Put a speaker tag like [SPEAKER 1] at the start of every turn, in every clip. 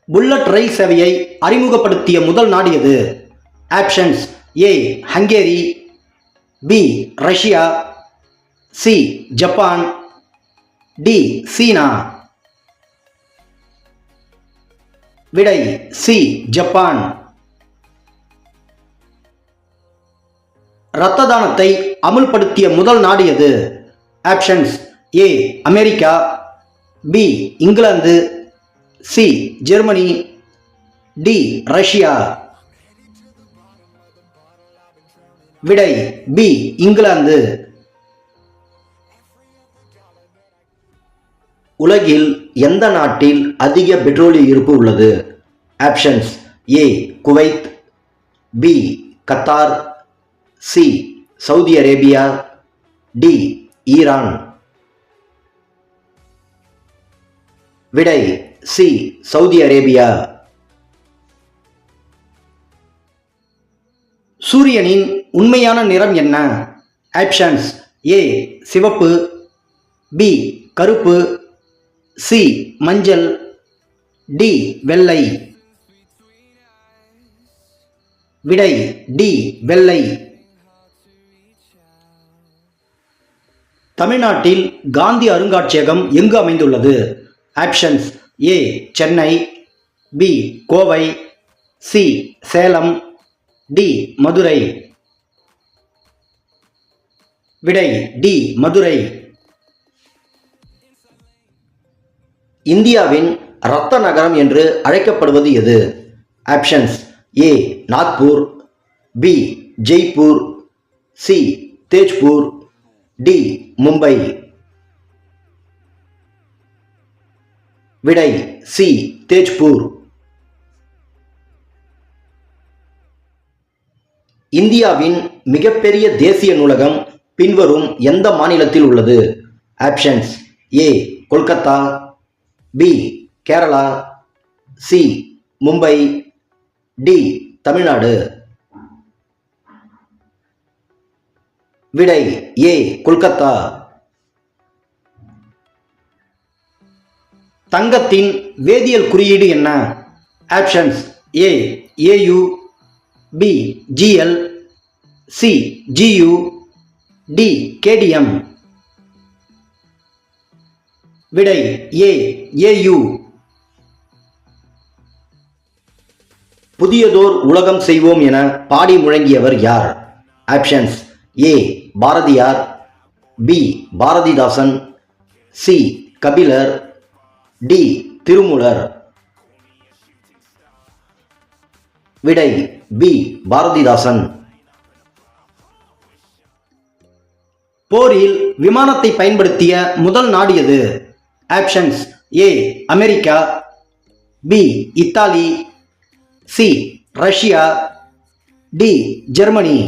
[SPEAKER 1] Bullet ரயில் சேவையை அறிமுகப்படுத்திய முதல் நாடு எது? Options: A Hungary, B Russia, C Japan, D சீனா. விடை சி ஜப்பான். இரத்த தானத்தை அமுல்படுத்திய முதல் நாடு எது? Options: A America, B England, C Germany, D Russia. விடை பி இங்கிலாந்து. உலகில் எந்த நாட்டில் அதிக பெட்ரோலிய இருப்பு உள்ளது? Options: A Kuwait, B Qatar, C Saudi Arabia, D Iran. விடை சி சவுதி அரேபியா. சூரியனின் உண்மையான நிறம் என்ன? ஆப்ஷன்ஸ்: ஏ சிவப்பு, பி கருப்பு, சி மஞ்சள், டி வெள்ளை. விடை டி வெள்ளை. தமிழ்நாட்டில் காந்தி அருங்காட்சியகம் எங்கு அமைந்துள்ளது? Options: A Chennai, B Kovai, C Salem, D Madurai. விடை டி மதுரை. இந்தியாவின் இரத்த நகரம் என்று அழைக்கப்படுவது எது? Options: A Nagpur, B Jaipur, C Tezpur, D Mumbai. விடை சி தேஜ்பூர். இந்தியாவின் மிகப்பெரிய தேசிய நூலகம் பின்வரும் எந்த மாநிலத்தில் உள்ளது? Options: A Kolkata, B Kerala, C Mumbai, D Tamil Nadu. விடை ஏ கொல்கத்தா. தங்கத்தின் வேதியியல் குறியீடு என்ன? Options: A AU, B GL, C GU, D KDM. விடை ஏ ஏயு. புதியதோர் உலகம் செய்வோம் என பாடி முழங்கியவர் யார்? Options: A Bharathiyar, B Bharathidasan, C Kapilar, D Thirumoolar. விடை பி பாரதிதாசன். போரில் விமானத்தை பயன்படுத்திய முதல் நாடு எது? Options: A America, B Italy, C Russia, D Germany.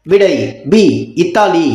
[SPEAKER 1] விடை பி இத்தாலி.